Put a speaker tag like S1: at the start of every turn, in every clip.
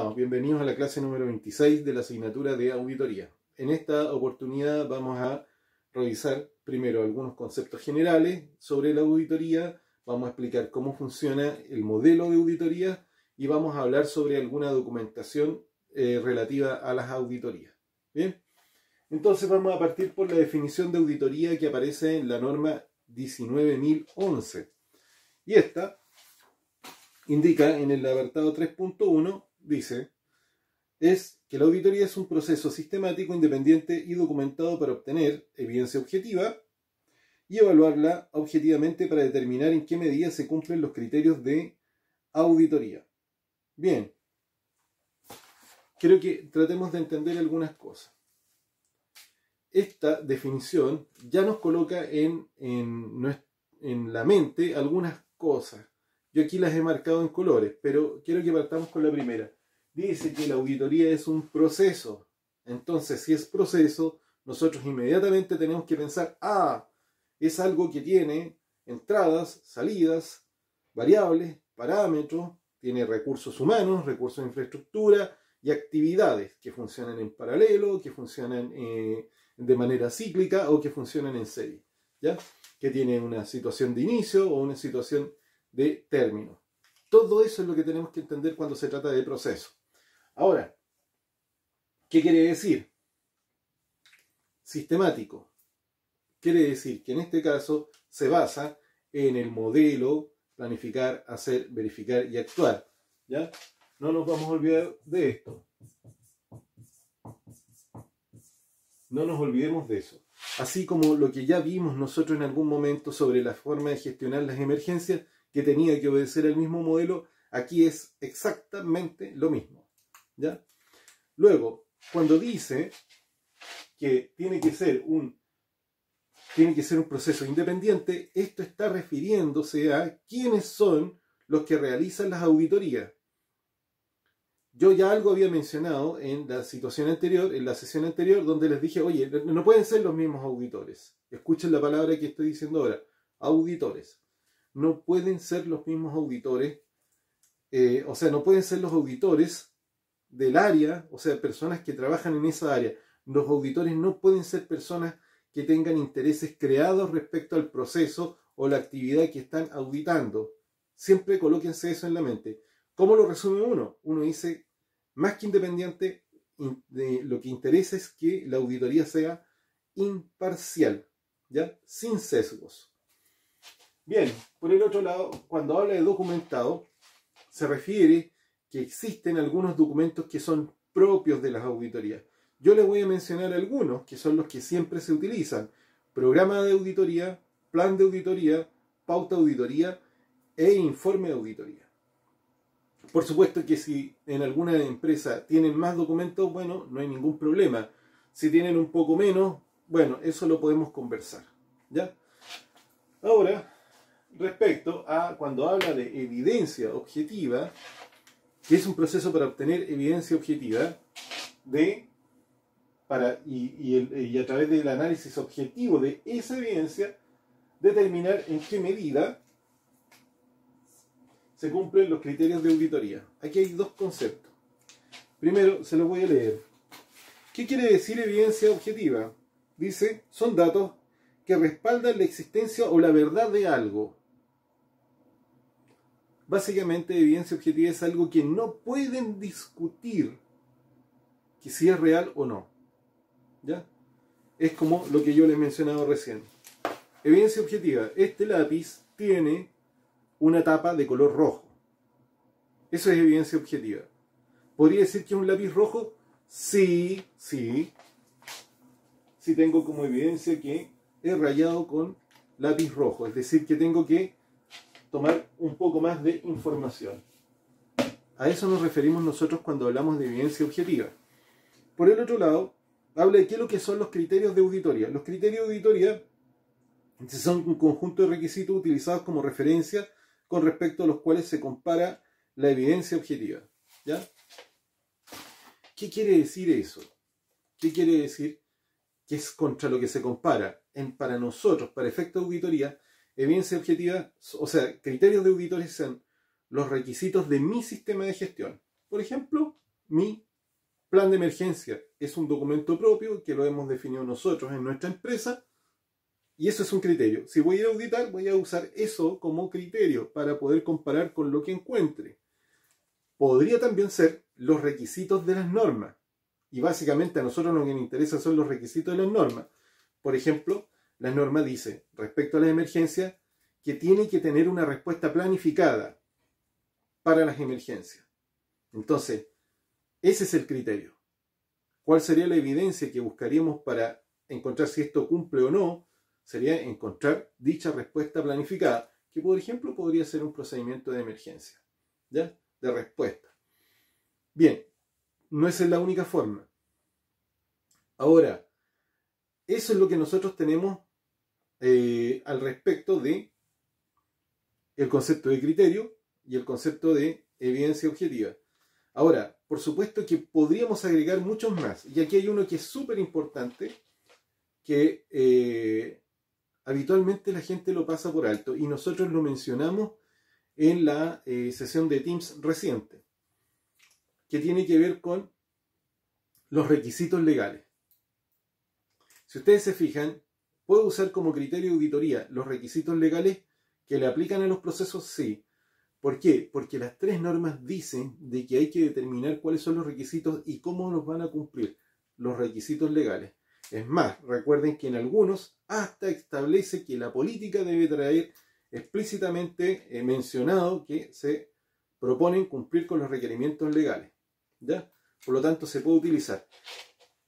S1: estimados, bienvenidos a la clase número 26 de la asignatura de auditoría. En esta oportunidad vamos a revisar primero algunos conceptos generales sobre la auditoría, vamos a explicar cómo funciona el modelo de auditoría y vamos a hablar sobre alguna documentación relativa a las auditorías. Bien, entonces vamos a partir por la definición de auditoría que aparece en la norma 19.011 y esta indica en el apartado 3.1, dice, es que la auditoría es un proceso sistemático, independiente y documentado para obtener evidencia objetiva y evaluarla objetivamente para determinar en qué medida se cumplen los criterios de auditoría. Bien, quiero que tratemos de entender algunas cosas. Esta definición ya nos coloca en la mente algunas cosas. Yo aquí las he marcado en colores, pero quiero que partamos con la primera. Dice que la auditoría es un proceso. Entonces, si es proceso, nosotros inmediatamente tenemos que pensar, es algo que tiene entradas, salidas, variables, parámetros, tiene recursos humanos, recursos de infraestructura y actividades que funcionan en paralelo, que funcionan de manera cíclica o que funcionan en serie, ¿ya? Que tiene una situación de inicio o una situación de término. Todo eso es lo que tenemos que entender cuando se trata de proceso. Ahora, ¿qué quiere decir? Sistemático. Quiere decir que en este caso se basa en el modelo planificar, hacer, verificar y actuar. ¿Ya? No nos vamos a olvidar de esto. No nos olvidemos de eso. Así como lo que ya vimos nosotros en algún momento sobre la forma de gestionar las emergencias, que tenía que obedecer el mismo modelo, aquí es exactamente lo mismo. ¿Ya? Luego, cuando dice que tiene que ser un proceso independiente, esto está refiriéndose a quiénes son los que realizan las auditorías. Yo ya algo había mencionado en la situación anterior, en la sesión anterior, donde les dije, oye, no pueden ser los mismos auditores. Escuchen la palabra que estoy diciendo ahora, auditores. No pueden ser los mismos auditores, no pueden ser los auditores del área, o sea, personas que trabajan en esa área. Los auditores no pueden ser personas que tengan intereses creados respecto al proceso o la actividad que están auditando. Siempre colóquense eso en la mente. ¿Cómo lo resume uno? Uno dice, más que independiente, lo que interesa es que la auditoría sea imparcial, ¿ya? Sin sesgos. Bien, por el otro lado, cuando habla de documentado, se refiere que existen algunos documentos que son propios de las auditorías. Yo les voy a mencionar algunos que son los que siempre se utilizan. Programa de auditoría, plan de auditoría, pauta de auditoría e informe de auditoría. Por supuesto que si en alguna empresa tienen más documentos, bueno, no hay ningún problema. Si tienen un poco menos, bueno, eso lo podemos conversar, ¿ya? Ahora, respecto a cuando habla de evidencia objetiva, que es un proceso para obtener evidencia objetiva y a través del análisis objetivo de esa evidencia, determinar en qué medida se cumplen los criterios de auditoría. Aquí hay dos conceptos. Primero, se los voy a leer. ¿Qué quiere decir evidencia objetiva? Dice, son datos que respaldan la existencia o la verdad de algo. Básicamente, evidencia objetiva es algo que no pueden discutir que si es real o no. ¿Ya? Es como lo que yo les he mencionado recién. Evidencia objetiva. Este lápiz tiene una tapa de color rojo. Eso es evidencia objetiva. ¿Podría decir que es un lápiz rojo? Sí. Sí tengo como evidencia que he rayado con lápiz rojo. Es decir, que tengo que tomar un poco más de información. A eso nos referimos nosotros cuando hablamos de evidencia objetiva. Por el otro lado, habla de qué es lo que son los criterios de auditoría. Los criterios de auditoría son un conjunto de requisitos utilizados como referencia con respecto a los cuales se compara la evidencia objetiva. ¿Ya? ¿Qué quiere decir eso? ¿Qué quiere decir que es contra lo que se compara? Para nosotros, para efecto de auditoría, evidencia objetiva, o sea, criterios de auditores son los requisitos de mi sistema de gestión. Por ejemplo, mi plan de emergencia es un documento propio que lo hemos definido nosotros en nuestra empresa y eso es un criterio. Si voy a auditar, voy a usar eso como criterio para poder comparar con lo que encuentre. Podría también ser los requisitos de las normas. Y básicamente a nosotros lo que nos interesa son los requisitos de las normas. Por ejemplo, la norma dice, respecto a las emergencias, que tiene que tener una respuesta planificada para las emergencias. Entonces, ese es el criterio. ¿Cuál sería la evidencia que buscaríamos para encontrar si esto cumple o no? Sería encontrar dicha respuesta planificada, que por ejemplo podría ser un procedimiento de emergencia, ¿ya? De respuesta. Bien, no esa es la única forma. Ahora, eso es lo que nosotros tenemos al respecto de el concepto de criterio y el concepto de evidencia objetiva. Ahora, por supuesto que podríamos agregar muchos más, y aquí hay uno que es súper importante, que habitualmente la gente lo pasa por alto, y nosotros lo mencionamos en la sesión de Teams reciente, que tiene que ver con los requisitos legales. Si ustedes se fijan, ¿puedo usar como criterio de auditoría los requisitos legales que le aplican a los procesos? Sí. ¿Por qué? Porque las tres normas dicen de que hay que determinar cuáles son los requisitos y cómo los van a cumplir los requisitos legales. Es más, recuerden que en algunos hasta establece que la política debe traer explícitamente mencionado que se proponen cumplir con los requerimientos legales, ¿ya? Por lo tanto, se puede utilizar.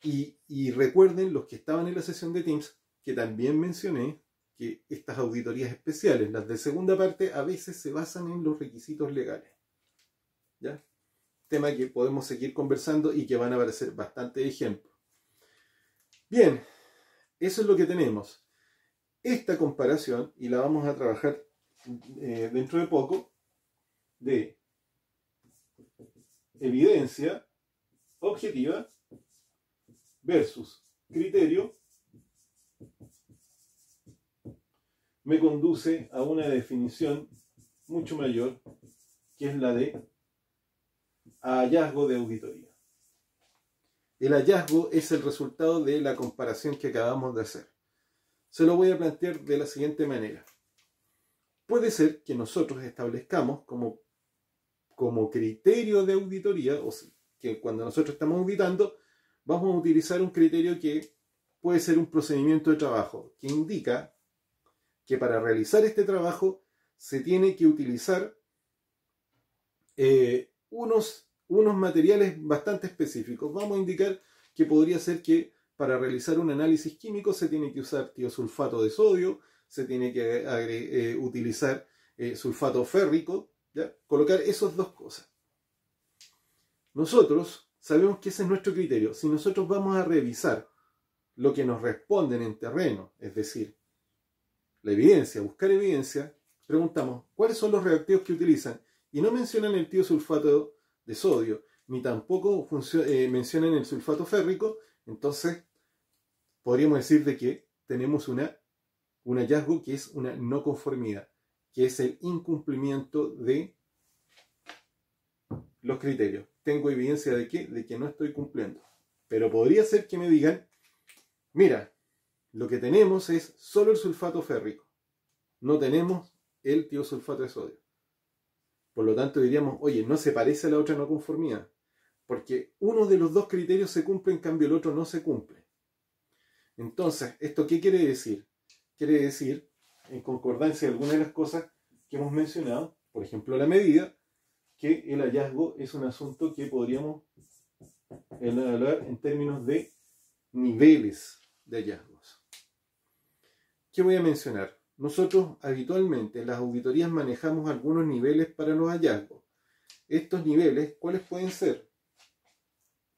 S1: Y recuerden, los que estaban en la sesión de Teams, que también mencioné que estas auditorías especiales, las de segunda parte, a veces se basan en los requisitos legales, ¿ya? Tema que podemos seguir conversando y que van a aparecer bastantes ejemplos. Bien, eso es lo que tenemos. Esta comparación, y la vamos a trabajar dentro de poco, de evidencia objetiva versus criterio, me conduce a una definición mucho mayor, que es la de hallazgo de auditoría. El hallazgo es el resultado de la comparación que acabamos de hacer. Se lo voy a plantear de la siguiente manera. Puede ser que nosotros establezcamos como criterio de auditoría, o sea, que cuando nosotros estamos auditando, vamos a utilizar un criterio que puede ser un procedimiento de trabajo, que indica que para realizar este trabajo se tiene que utilizar unos materiales bastante específicos. Vamos a indicar que podría ser que para realizar un análisis químico se tiene que usar tiosulfato de sodio, se tiene que utilizar sulfato férrico, ¿ya? Colocar esas dos cosas. Nosotros sabemos que ese es nuestro criterio. Si nosotros vamos a revisar lo que nos responden en terreno, es decir, la evidencia, buscar evidencia, preguntamos cuáles son los reactivos que utilizan y no mencionan el tiosulfato de sodio, ni tampoco mencionan el sulfato férrico, entonces podríamos decir de que tenemos un hallazgo que es una no conformidad, que es el incumplimiento de los criterios. Tengo evidencia de qué? De que no estoy cumpliendo. Pero podría ser que me digan, mira, lo que tenemos es solo el sulfato férrico. No tenemos el tiosulfato de sodio. Por lo tanto diríamos, oye, no se parece a la otra no conformidad. Porque uno de los dos criterios se cumple, en cambio el otro no se cumple. Entonces, ¿esto qué quiere decir? Quiere decir, en concordancia algunas de las cosas que hemos mencionado, por ejemplo la medida, que el hallazgo es un asunto que podríamos evaluar en términos de niveles de hallazgos. ¿Qué voy a mencionar? Nosotros habitualmente en las auditorías manejamos algunos niveles para los hallazgos. Estos niveles, ¿cuáles pueden ser?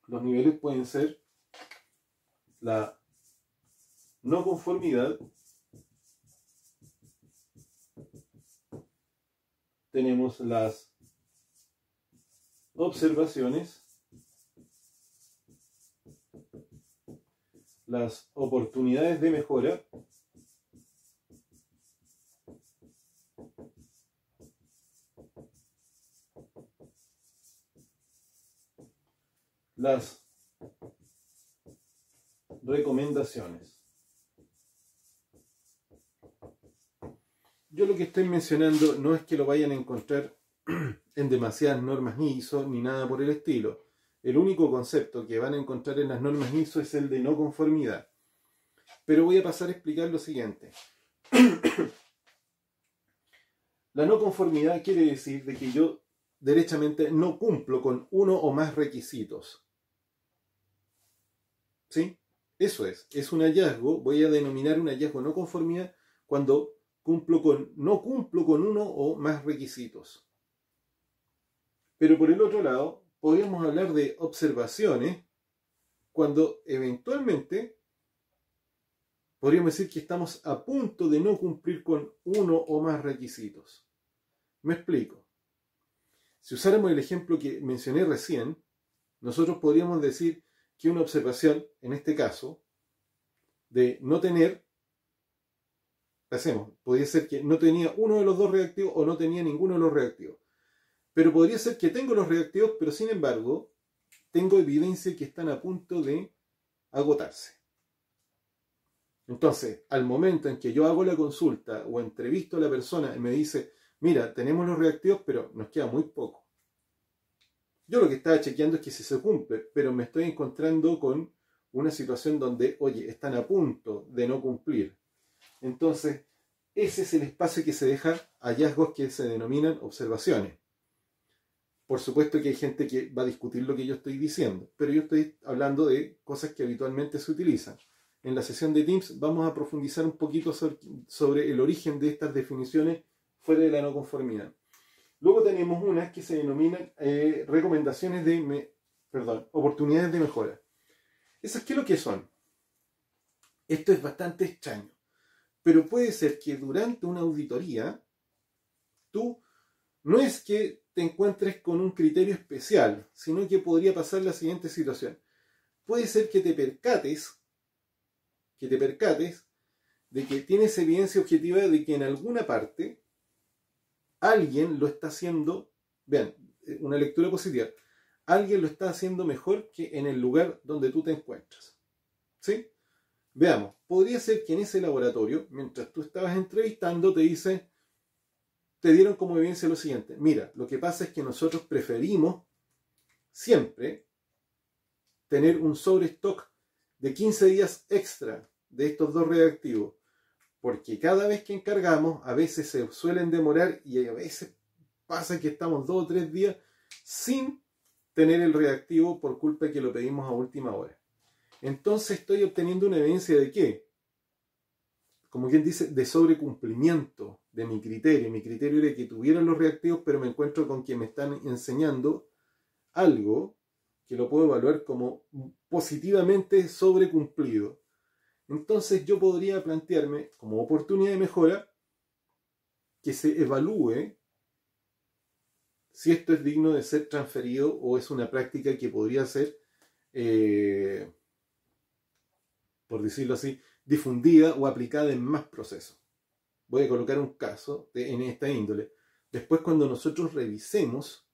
S1: Los niveles pueden ser la no conformidad, tenemos las observaciones, las oportunidades de mejora, las recomendaciones. Yo lo que estoy mencionando no es que lo vayan a encontrar en demasiadas normas ISO ni nada por el estilo. El único concepto que van a encontrar en las normas ISO es el de no conformidad. Pero voy a pasar a explicar lo siguiente. La no conformidad quiere decir de que yo derechamente no cumplo con uno o más requisitos. ¿Sí? Eso es un hallazgo, voy a denominar un hallazgo no conformidad cuando no cumplo con uno o más requisitos. Pero por el otro lado, podríamos hablar de observaciones cuando eventualmente podríamos decir que estamos a punto de no cumplir con uno o más requisitos. Me explico. Si usáramos el ejemplo que mencioné recién, nosotros podríamos decir que una observación, en este caso, de no tener, podría ser que no tenía uno de los dos reactivos o no tenía ninguno de los reactivos. Pero podría ser que tengo los reactivos, pero sin embargo, tengo evidencia que están a punto de agotarse. Entonces, al momento en que yo hago la consulta o entrevisto a la persona y me dice, mira, tenemos los reactivos, pero nos queda muy poco. Yo lo que estaba chequeando es que si se cumple, pero me estoy encontrando con una situación donde, oye, están a punto de no cumplir. Entonces, ese es el espacio que se deja a hallazgos que se denominan observaciones. Por supuesto que hay gente que va a discutir lo que yo estoy diciendo, pero yo estoy hablando de cosas que habitualmente se utilizan. En la sesión de Teams vamos a profundizar un poquito sobre el origen de estas definiciones fuera de la no conformidad. Luego tenemos unas que se denominan oportunidades de mejora. ¿Esas qué es lo que son? Esto es bastante extraño, pero puede ser que durante una auditoría tú no es que te encuentres con un criterio especial, sino que podría pasar la siguiente situación. Puede ser que te percates de que tienes evidencia objetiva de que en alguna parte alguien lo está haciendo, vean, una lectura positiva, alguien lo está haciendo mejor que en el lugar donde tú te encuentras. ¿Sí? Veamos, podría ser que en ese laboratorio, mientras tú estabas entrevistando, te dieron como evidencia lo siguiente. Mira, lo que pasa es que nosotros preferimos siempre tener un sobrestock de 15 días extra de estos dos reactivos, porque cada vez que encargamos, a veces se suelen demorar y a veces pasa que estamos 2 o 3 días sin tener el reactivo por culpa de que lo pedimos a última hora. Entonces estoy obteniendo una evidencia de ¿qué? Como quien dice, de sobrecumplimiento de mi criterio. Mi criterio era que tuvieran los reactivos, pero me encuentro con que me están enseñando algo que lo puedo evaluar como positivamente sobrecumplido. Entonces yo podría plantearme como oportunidad de mejora que se evalúe si esto es digno de ser transferido o es una práctica que podría ser, por decirlo así, difundida o aplicada en más procesos. Voy a colocar un caso en esta índole. Después, cuando nosotros revisemos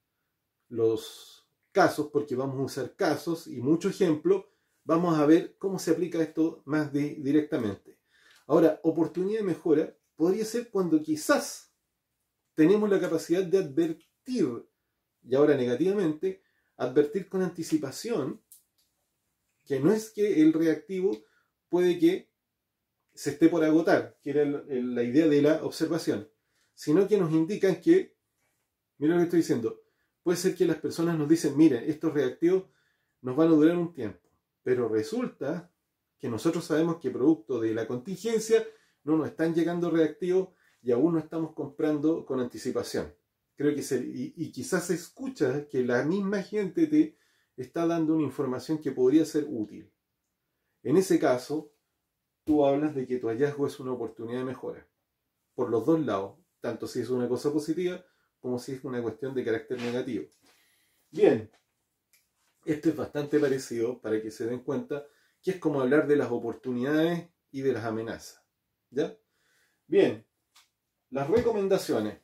S1: los casos, porque vamos a usar casos y muchos ejemplos, vamos a ver cómo se aplica esto más directamente. Ahora, oportunidad de mejora podría ser cuando quizás tenemos la capacidad de advertir, y ahora negativamente, advertir con anticipación que no es que el reactivo puede que se esté por agotar, que era la idea de la observación, sino que nos indican que, mira lo que estoy diciendo, puede ser que las personas nos dicen, mira, estos reactivos nos van a durar un tiempo, pero resulta que nosotros sabemos que producto de la contingencia no nos están llegando reactivos y aún no estamos comprando con anticipación. Creo que y quizás se escucha que la misma gente te está dando una información que podría ser útil. En ese caso, tú hablas de que tu hallazgo es una oportunidad de mejora. Por los dos lados, tanto si es una cosa positiva como si es una cuestión de carácter negativo. Bien, esto es bastante parecido para que se den cuenta que es como hablar de las oportunidades y de las amenazas. ¿Ya? Bien, las recomendaciones.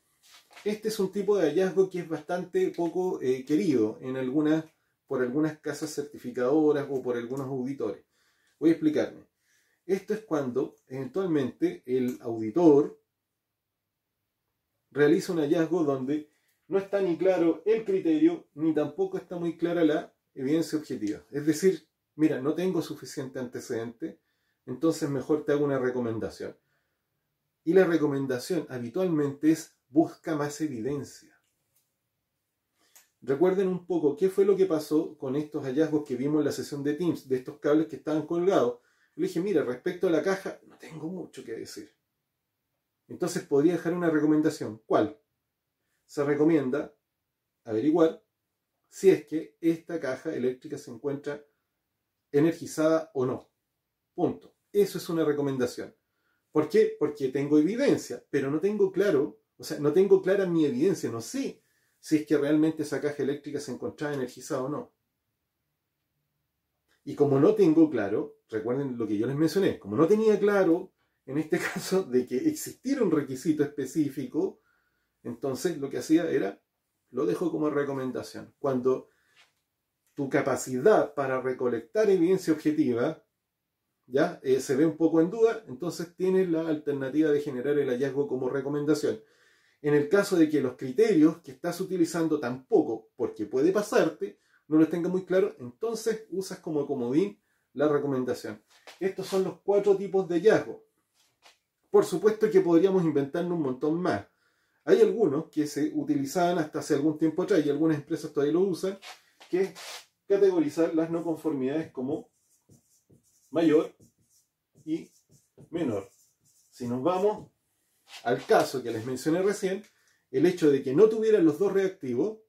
S1: Este es un tipo de hallazgo que es bastante poco querido en algunas por algunas casas certificadoras o por algunos auditores. Voy a explicarme. Esto es cuando eventualmente el auditor realiza un hallazgo donde no está ni claro el criterio, ni tampoco está muy clara la evidencia objetiva. Es decir, mira, no tengo suficiente antecedente, entonces mejor te hago una recomendación. Y la recomendación habitualmente es busca más evidencia. Recuerden un poco qué fue lo que pasó con estos hallazgos que vimos en la sesión de Teams, de estos cables que estaban colgados. Le dije, mira, respecto a la caja, no tengo mucho que decir. Entonces podría dejar una recomendación. ¿Cuál? Se recomienda averiguar si es que esta caja eléctrica se encuentra energizada o no. Punto. Eso es una recomendación. ¿Por qué? Porque tengo evidencia, pero no tengo claro, o sea, no tengo clara mi evidencia, no sé si es que realmente esa caja eléctrica se encontraba energizada o no. Y como no tengo claro, recuerden lo que yo les mencioné, como no tenía claro, en este caso, de que existiera un requisito específico, entonces lo que hacía era, lo dejo como recomendación. Cuando tu capacidad para recolectar evidencia objetiva ya se ve un poco en duda, entonces tienes la alternativa de generar el hallazgo como recomendación. En el caso de que los criterios que estás utilizando tampoco, porque puede pasarte, no los tengas muy claro, entonces usas como comodín la recomendación. Estos son los 4 tipos de hallazgo. Por supuesto que podríamos inventarnos un montón más. Hay algunos que se utilizaban hasta hace algún tiempo atrás y algunas empresas todavía lo usan, que es categorizar las no conformidades como mayor y menor. Si nos vamos al caso que les mencioné recién, el hecho de que no tuvieran los dos reactivos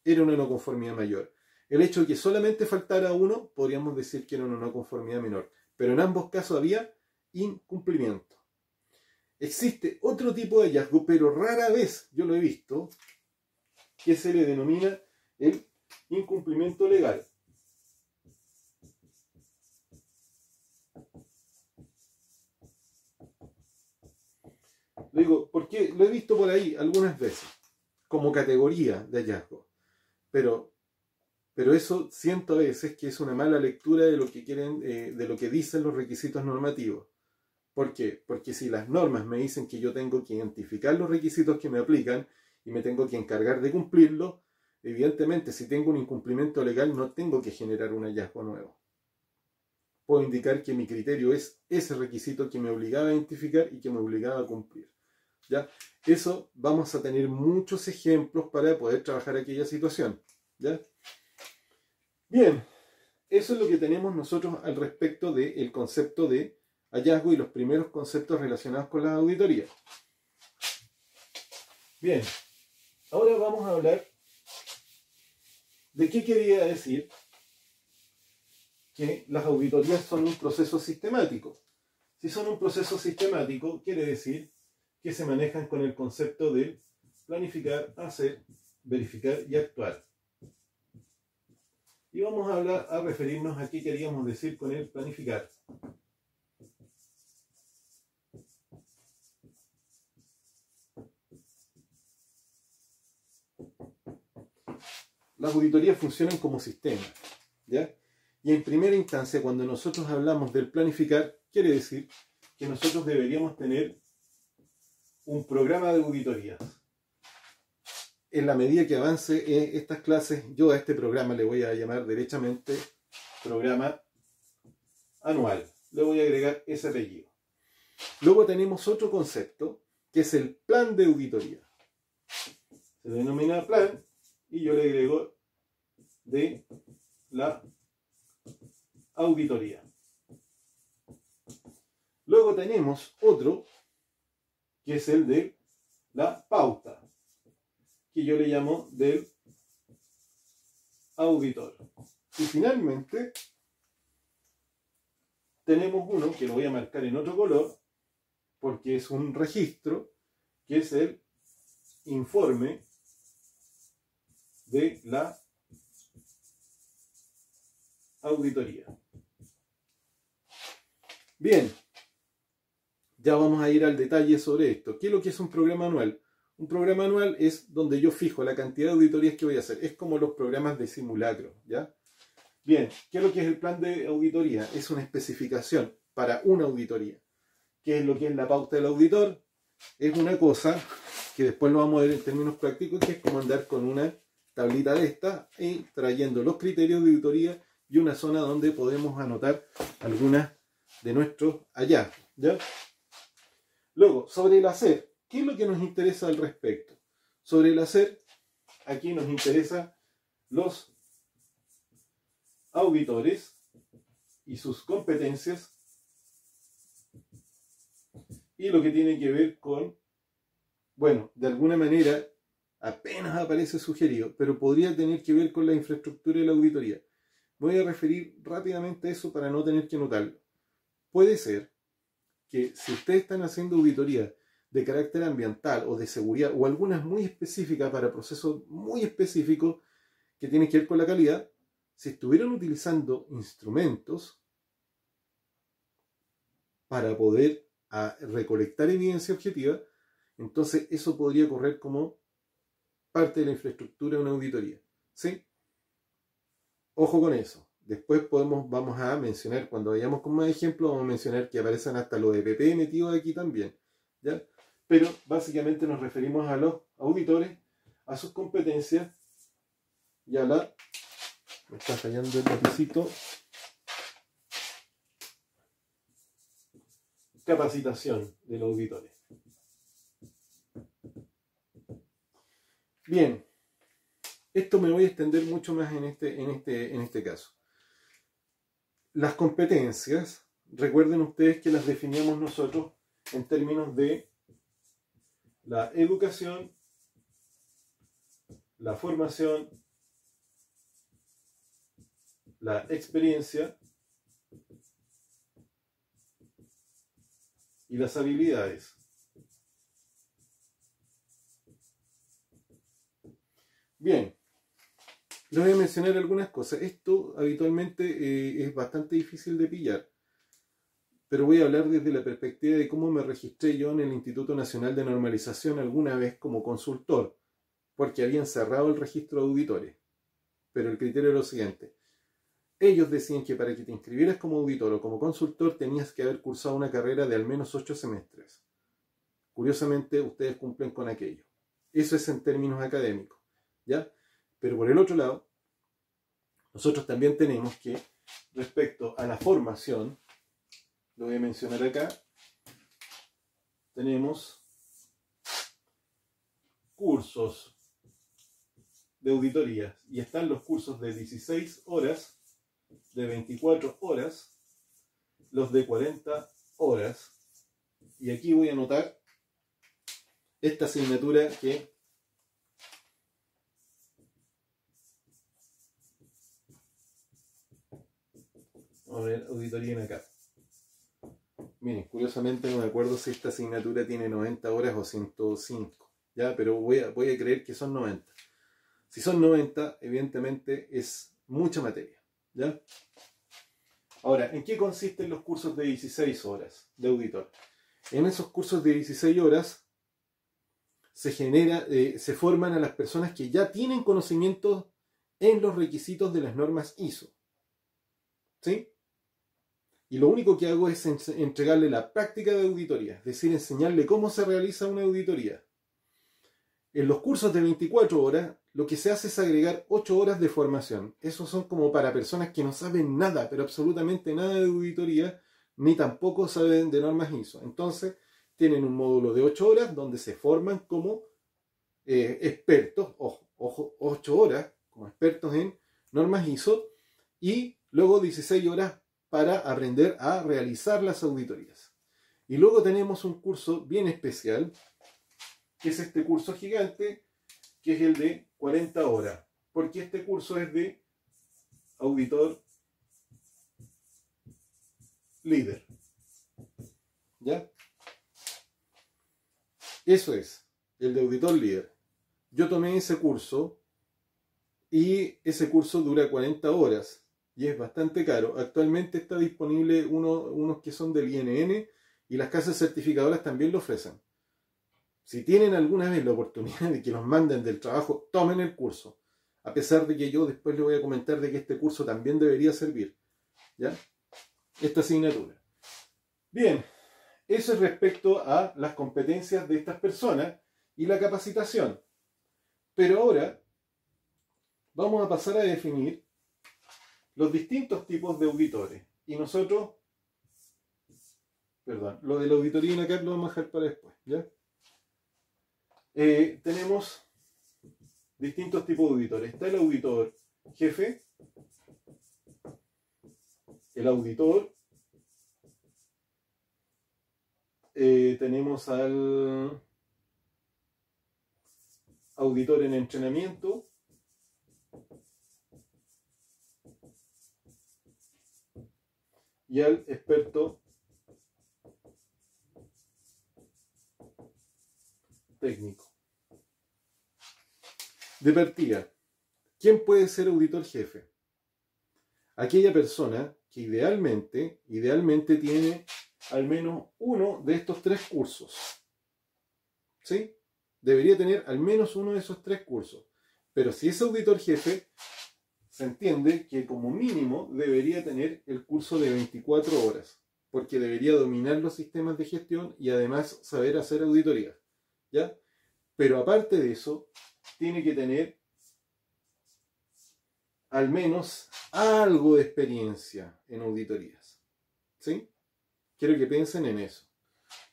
S1: era una no conformidad mayor. El hecho de que solamente faltara uno, podríamos decir que era una no conformidad menor. Pero en ambos casos había incumplimiento. Existe otro tipo de hallazgo, pero rara vez yo lo he visto, que se le denomina el incumplimiento legal. Lo digo porque lo he visto por ahí algunas veces, como categoría de hallazgo. Pero eso siento a veces que es una mala lectura de lo que quieren, de lo que dicen los requisitos normativos. ¿Por qué? Porque si las normas me dicen que yo tengo que identificar los requisitos que me aplican y me tengo que encargar de cumplirlos, evidentemente si tengo un incumplimiento legal no tengo que generar un hallazgo nuevo. Puedo indicar que mi criterio es ese requisito que me obligaba a identificar y que me obligaba a cumplir. ¿Ya? Eso vamos a tener muchos ejemplos para poder trabajar aquella situación. ¿Ya? Bien, eso es lo que tenemos nosotros al respecto del concepto de hallazgo y los primeros conceptos relacionados con la auditoría. Bien, ahora vamos a hablar de qué quería decir que las auditorías son un proceso sistemático. Si son un proceso sistemático, quiere decir que se manejan con el concepto de planificar, hacer, verificar y actuar. Y vamos a referirnos a qué queríamos decir con el planificar. Las auditorías funcionan como sistema, ¿ya? Y en primera instancia, cuando nosotros hablamos del planificar, quiere decir que nosotros deberíamos tener un programa de auditorías. En la medida que avance estas clases, yo a este programa le voy a llamar derechamente programa anual. Le voy a agregar ese apellido. Luego tenemos otro concepto, que es el plan de auditoría. Se denomina plan y yo le agrego de la auditoría. Luego tenemos otro, que es el de la pauta, que yo le llamo del auditor. Y finalmente tenemos uno que lo voy a marcar en otro color, porque es un registro, que es el informe de la auditoría. Bien, ya vamos a ir al detalle sobre esto. ¿Qué es lo que es un programa anual? Un programa anual es donde yo fijo la cantidad de auditorías que voy a hacer. Es como los programas de simulacro, ¿ya? Bien, ¿qué es lo que es el plan de auditoría? Es una especificación para una auditoría. ¿Qué es lo que es la pauta del auditor? Es una cosa que después lo vamos a ver en términos prácticos, que es como andar con una tablita de esta y trayendo los criterios de auditoría y una zona donde podemos anotar algunas de nuestros hallazgos, ¿ya? Luego, sobre el hacer, ¿qué es lo que nos interesa al respecto? Sobre el hacer, aquí nos interesa los auditores y sus competencias y lo que tiene que ver con, bueno, de alguna manera apenas aparece sugerido, pero podría tener que ver con la infraestructura de la auditoría. Voy a referir rápidamente a eso para no tener que anotarlo. Puede ser que si ustedes están haciendo auditoría de carácter ambiental o de seguridad o algunas muy específicas para procesos muy específicos que tienen que ver con la calidad, si estuvieran utilizando instrumentos para poder recolectar evidencia objetiva, entonces eso podría correr como parte de la infraestructura de una auditoría, ¿sí? Ojo con eso. Después vamos a mencionar, cuando vayamos con más ejemplos, vamos a mencionar que aparecen hasta los EPP metidos aquí también, ¿ya? Pero básicamente nos referimos a los auditores, a sus competencias y a la... Me está fallando el lapicito. Capacitación de los auditores. Bien, esto me voy a extender mucho más en este caso. Las competencias, recuerden ustedes que las definíamos nosotros en términos de la educación, la formación, la experiencia y las habilidades. Bien, les voy a mencionar algunas cosas. Esto habitualmente es bastante difícil de pillar, pero voy a hablar desde la perspectiva de cómo me registré yo en el Instituto Nacional de Normalización alguna vez como consultor, porque habían cerrado el registro de auditores. Pero el criterio era lo siguiente. Ellos decían que para que te inscribieras como auditor o como consultor tenías que haber cursado una carrera de al menos 8 semestres. Curiosamente, ustedes cumplen con aquello. Eso es en términos académicos, ¿ya? Pero por el otro lado, nosotros también tenemos que, respecto a la formación, lo voy a mencionar acá, tenemos cursos de auditoría y están los cursos de 16 horas, de 24 horas, los de 40 horas, y aquí voy a anotar esta asignatura que vamos a ver, auditoría en acá. Miren, curiosamente no me acuerdo si esta asignatura tiene 90 horas o 105, ¿ya? Pero voy a creer que son 90. Si son 90, evidentemente es mucha materia, ¿ya? Ahora, ¿en qué consisten los cursos de 16 horas de auditor? En esos cursos de 16 horas se forman a las personas que ya tienen conocimientos en los requisitos de las normas ISO, ¿sí? Y lo único que hago es entregarle la práctica de auditoría, es decir, enseñarle cómo se realiza una auditoría. En los cursos de 24 horas, lo que se hace es agregar 8 horas de formación. Esos son como para personas que no saben nada, pero absolutamente nada de auditoría, ni tampoco saben de normas ISO. Entonces, tienen un módulo de 8 horas donde se forman como expertos, ojo, 8 horas como expertos en normas ISO, y luego 16 horas para aprender a realizar las auditorías. Y luego tenemos un curso bien especial, que es este curso gigante, que es el de 40 horas, porque este curso es de auditor líder. ¿Ya? Eso es, el de auditor líder. Yo tomé ese curso y ese curso dura 40 horas y es bastante caro. Actualmente está disponible unos que son del INN y las casas certificadoras también lo ofrecen. Si tienen alguna vez la oportunidad de que los manden del trabajo, tomen el curso. A pesar de que yo después les voy a comentar de que este curso también debería servir, ¿ya? Esta asignatura. Bien, eso es respecto a las competencias de estas personas y la capacitación. Pero ahora vamos a pasar a definir los distintos tipos de auditores. Y nosotros, perdón, lo de la auditoría en ACAP lo vamos a dejar para después, ¿ya? Tenemos distintos tipos de auditores. Está el auditor jefe, el auditor, tenemos al auditor en entrenamiento, y al experto técnico. De partida, ¿quién puede ser auditor jefe? Aquella persona que idealmente tiene al menos uno de estos 3 cursos. ¿Sí? Debería tener al menos uno de esos 3 cursos. Pero si es auditor jefe, se entiende que como mínimo debería tener el curso de 24 horas, porque debería dominar los sistemas de gestión y además saber hacer auditoría, ¿ya? Pero aparte de eso, tiene que tener al menos algo de experiencia en auditorías, ¿sí? Quiero que piensen en eso.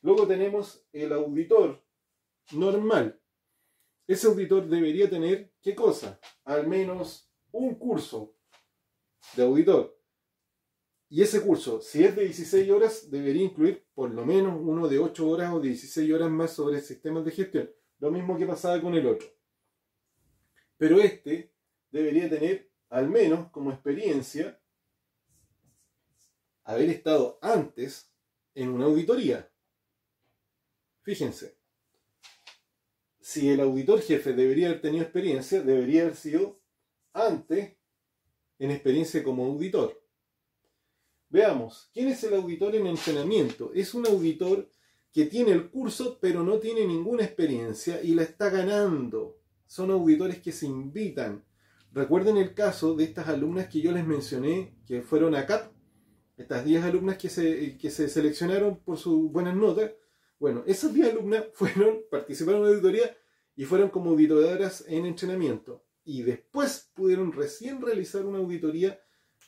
S1: Luego tenemos el auditor normal. Ese auditor debería tener, ¿qué cosa? Al menos un curso de auditor. Y ese curso, si es de 16 horas, debería incluir por lo menos uno de 8 horas o 16 horas más sobre sistemas de gestión. Lo mismo que pasaba con el otro. Pero este debería tener, al menos como experiencia, haber estado antes en una auditoría. Fíjense. Si el auditor jefe debería haber tenido experiencia, debería haber sido antes en experiencia como auditor. Veamos, ¿quién es el auditor en entrenamiento? Es un auditor que tiene el curso pero no tiene ninguna experiencia y la está ganando. Son auditores que se invitan. Recuerden el caso de estas alumnas que yo les mencioné, que fueron a CAP, estas 10 alumnas que se seleccionaron por sus buenas notas. Bueno, esas 10 alumnas participaron en la auditoría y fueron como auditoras en entrenamiento. Y después pudieron recién realizar una auditoría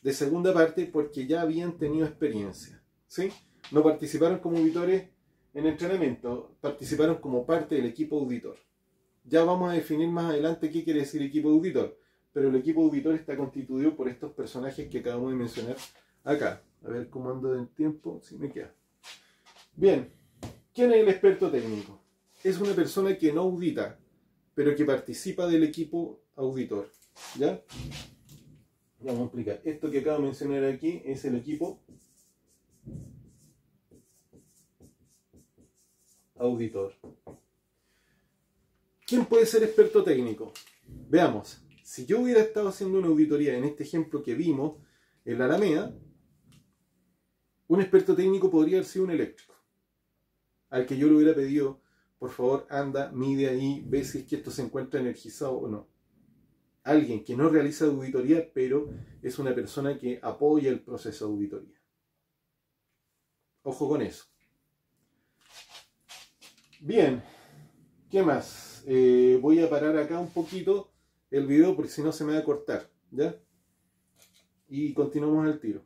S1: de segunda parte porque ya habían tenido experiencia, ¿sí? No participaron como auditores en entrenamiento, participaron como parte del equipo auditor. Ya vamos a definir más adelante qué quiere decir equipo auditor, pero el equipo auditor está constituido por estos personajes que acabamos de mencionar acá. A ver cómo ando del tiempo, si me queda. Bien, ¿quién es el experto técnico? Es una persona que no audita, pero que participa del equipo auditor, ¿ya? Vamos a explicar. Esto que acabo de mencionar aquí es el equipo auditor. ¿Quién puede ser experto técnico? Veamos. Si yo hubiera estado haciendo una auditoría en este ejemplo que vimos en la Alameda, un experto técnico podría haber sido un eléctrico, al que yo le hubiera pedido, por favor, anda, mide ahí, ve si es que esto se encuentra energizado o no. Alguien que no realiza auditoría, pero es una persona que apoya el proceso de auditoría. Ojo con eso. Bien, ¿qué más? Voy a parar acá un poquito el video porque si no se me va a cortar, ¿ya? Y continuamos al tiro.